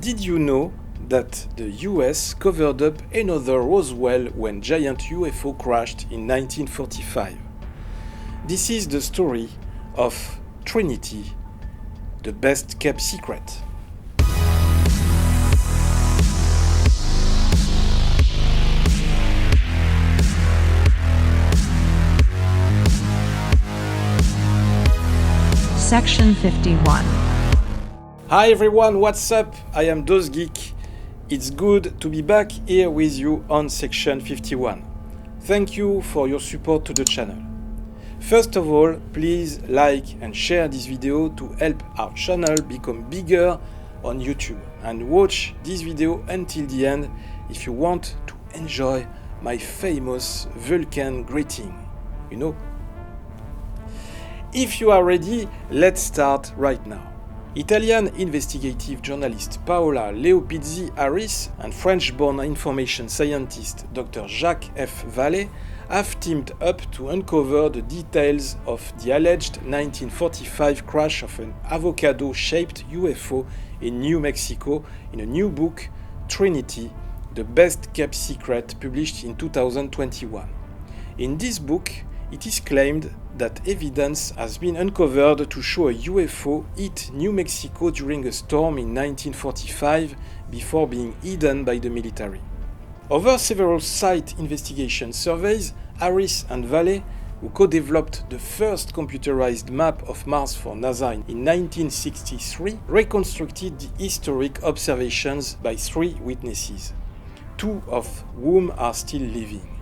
Did you know that the US covered up another Roswell when giant UFO crashed in 1945? This is the story of Trinity, the best kept secret. Section 51. Hi everyone, what's up? I am DOZgeek. It's good to be back here with you on Section 51. Thank you for your support to the channel. First of all, please like and share this video to help our channel become bigger on YouTube, and watch this video until the end if you want to enjoy my famous Vulcan greeting. If you are ready, let's start right now. Italian investigative journalist Paola Leopizzi and French-born information scientist Dr. Jacques F. Vallée have teamed up to uncover the details of the alleged 1945 crash of an avocado-shaped UFO in New Mexico in a new book, Trinity, the best kept secret, published in 2021. In this book, it is claimed that evidence has been uncovered to show a UFO hit New Mexico during a storm in 1945 before being hidden by the military. Over several site investigation surveys, Harris and Vallée, who co-developed the first computerized map of Mars for NASA in 1963, reconstructed the historic observations by 3 witnesses, 2 of whom are still living.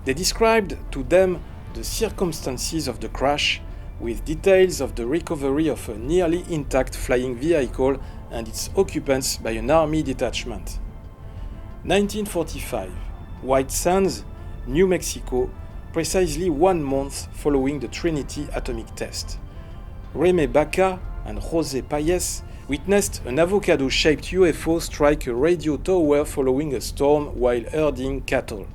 They described to them the circumstances of the crash, with details of the recovery of a nearly intact flying vehicle and its occupants by an army detachment. 1945, White Sands, New Mexico, precisely 1 month following the Trinity atomic test. Jaime Baca and José Páez witnessed an avocado-shaped UFO strike a radio tower following a storm while herding cattle.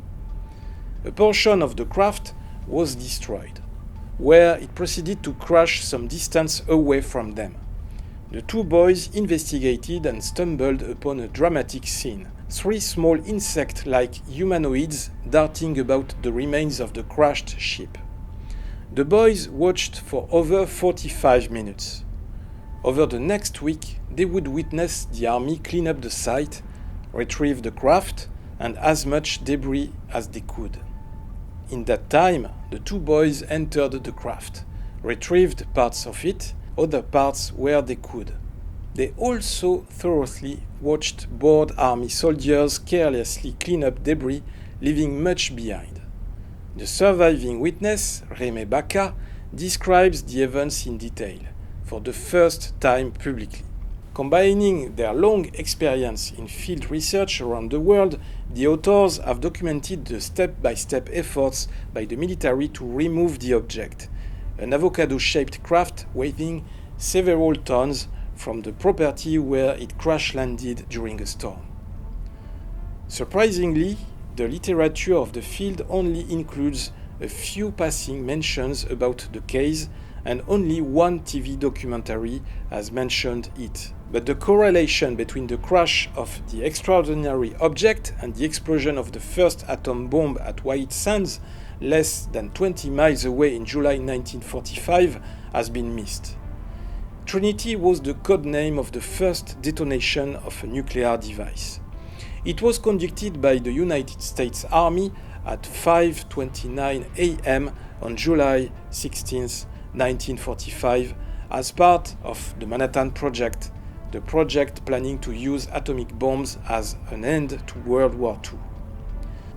A portion of the craft was destroyed, where it proceeded to crash some distance away from them. The 2 boys investigated and stumbled upon a dramatic scene: 3 small insect-like humanoids darting about the remains of the crashed ship. The boys watched for over 45 minutes. Over the next week, they would witness the army clean up the site, retrieve the craft, and as much debris as they could. In that time, the 2 boys entered the craft, retrieved parts of it, other parts where they could. They also thoroughly watched bored army soldiers carelessly clean up debris, leaving much behind. The surviving witness, Jaime Baca, describes the events in detail, for the first time publicly. Combining their long experience in field research around the world, the authors have documented the step-by-step efforts by the military to remove the object, an avocado-shaped craft weighing several tons, from the property where it crash-landed during a storm. Surprisingly, the literature of the field only includes a few passing mentions about the case, and only 1 TV documentary has mentioned it. But the correlation between the crash of the extraordinary object and the explosion of the first atom bomb at White Sands, less than 20 miles away in July 1945, has been missed. Trinity was the code name of the first detonation of a nuclear device. It was conducted by the United States Army at 5:29 a.m. on July 16, 1945, as part of the Manhattan Project, the project planning to use atomic bombs as an end to World War II.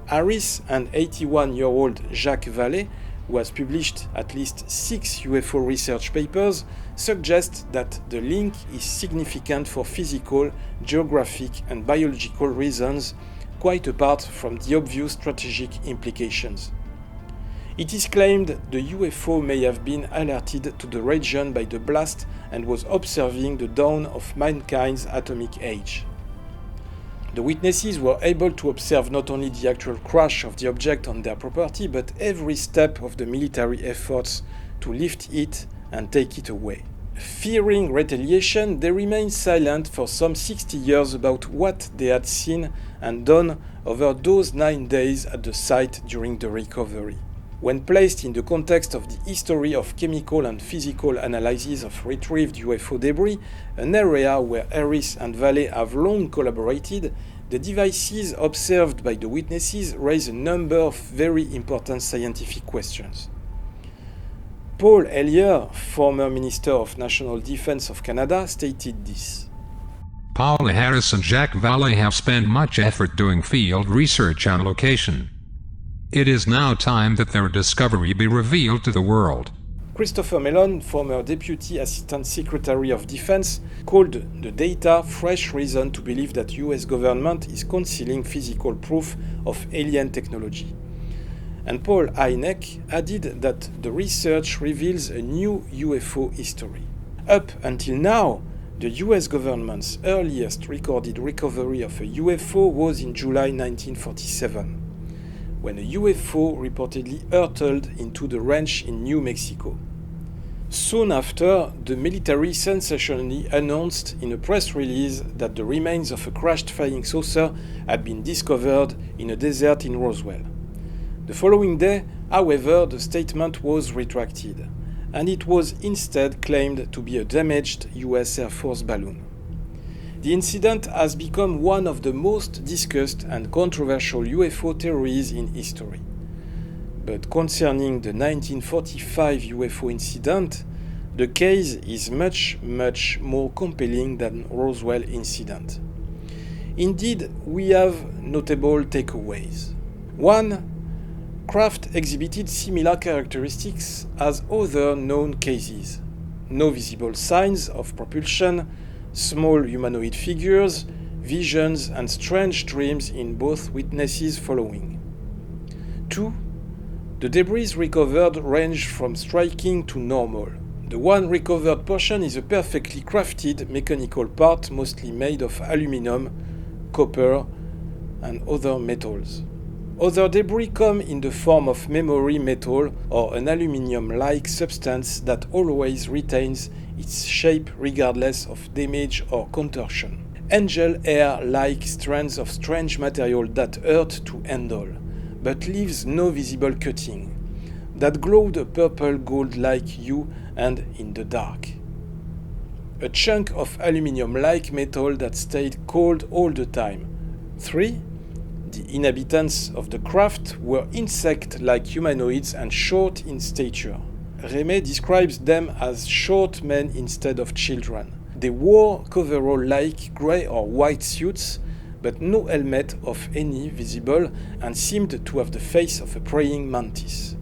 Harris and 81-year-old Jacques Vallée, who has published at least 6 UFO research papers, suggest that the link is significant for physical, geographic, and biological reasons, quite apart from the obvious strategic implications. It is claimed the UFO may have been alerted to the region by the blast and was observing the dawn of mankind's atomic age. The witnesses were able to observe not only the actual crash of the object on their property, but every step of the military efforts to lift it and take it away. Fearing retaliation, they remained silent for some 60 years about what they had seen and done over those 9 days at the site during the recovery. When placed in the context of the history of chemical and physical analysis of retrieved UFO debris, an area where Harris and Vallée have long collaborated, the devices observed by the witnesses raise a number of very important scientific questions. Paul Hellyer, former Minister of National Defense of Canada, stated this. Paola Harris and Jacques Vallée have spent much effort doing field research on location. It is now time that their discovery be revealed to the world. Christopher Mellon, former Deputy Assistant Secretary of Defense, called the data fresh reason to believe that US government is concealing physical proof of alien technology. And Paul Hynek added that the research reveals a new UFO history. Up until now, the US government's earliest recorded recovery of a UFO was in July 1947, when a UFO reportedly hurtled into the ranch in New Mexico. Soon after, the military sensationally announced in a press release that the remains of a crashed flying saucer had been discovered in a desert in Roswell. The following day, however, the statement was retracted, and it was instead claimed to be a damaged US Air Force balloon. The incident has become one of the most discussed and controversial UFO theories in history. But concerning the 1945 UFO incident, the case is much more compelling than Roswell incident. Indeed, we have notable takeaways. 1. Craft exhibited similar characteristics as other known cases. No visible signs of propulsion, small humanoid figures, visions and strange dreams in both witnesses following. 2. The debris recovered ranged from striking to normal. The one recovered portion is a perfectly crafted mechanical part mostly made of aluminum, copper and other metals. Other debris come in the form of memory metal or an aluminium-like substance that always retains its shape regardless of damage or contortion. Angel hair-like strands of strange material that hurt to handle, but leaves no visible cutting, that glowed a purple gold-like hue and in the dark. A chunk of aluminium-like metal that stayed cold all the time. 3. The inhabitants of the craft were insect-like humanoids and short in stature. Remé describes them as short men instead of children. They wore coverall-like grey or white suits, but no helmet of any visible, and seemed to have the face of a praying mantis.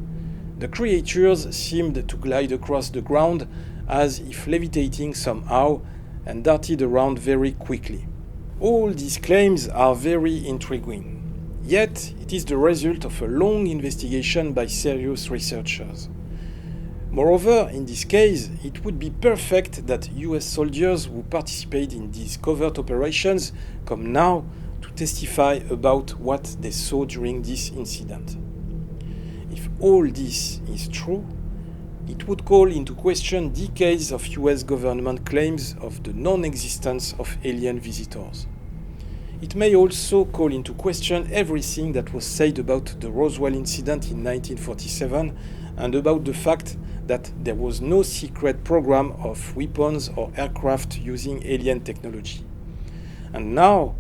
The creatures seemed to glide across the ground as if levitating somehow, and darted around very quickly. All these claims are very intriguing. Yet, it is the result of a long investigation by serious researchers. Moreover, in this case, it would be perfect that US soldiers who participate in these covert operations come now to testify about what they saw during this incident. If all this is true, it would call into question decades of US government claims of the non-existence of alien visitors. It may also call into question everything that was said about the Roswell incident in 1947 and about the fact that there was no secret program of weapons or aircraft using alien technology. And now,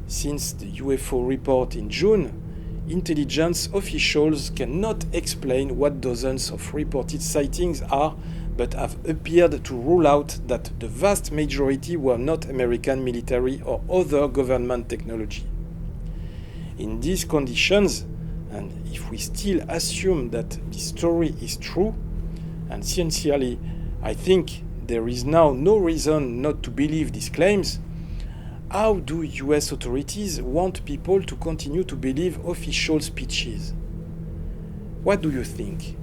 since the UFO report in June, intelligence officials cannot explain what dozens of reported sightings are, but have appeared to rule out that the vast majority were not American military or other government technology. In these conditions, and if we still assume that this story is true, and sincerely, I think there is now no reason not to believe these claims, how do US authorities want people to continue to believe official speeches? What do you think?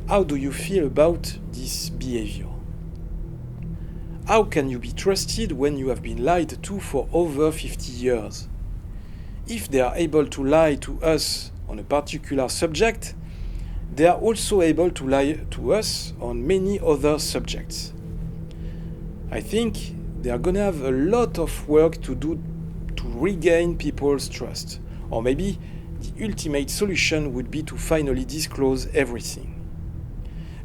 How do you feel about this behavior? How can you be trusted when you have been lied to for over 50 years? If they are able to lie to us on a particular subject, they are also able to lie to us on many other subjects. I think they are gonna have a lot of work to do to regain people's trust. Or maybe the ultimate solution would be to finally disclose everything.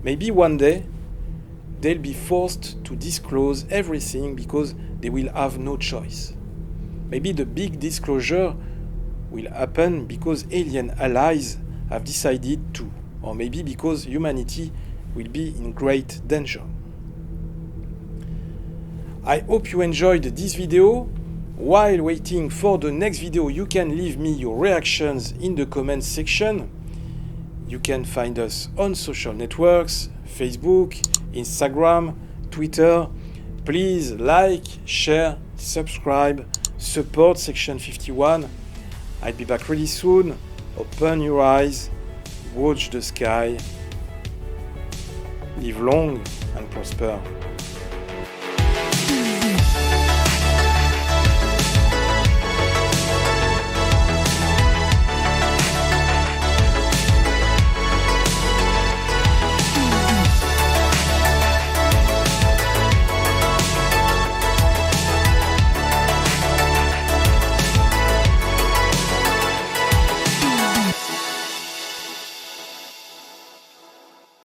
Maybe one day they'll be forced to disclose everything because they will have no choice. Maybe the big disclosure will happen because alien allies have decided to, or maybe because humanity will be in great danger. I hope you enjoyed this video. While waiting for the next video, you can leave me your reactions in the comments section. You can find us on social networks, Facebook, Instagram, Twitter. Please like, share, subscribe, support Section 51. I'll be back really soon. Open your eyes, watch the sky, live long and prosper.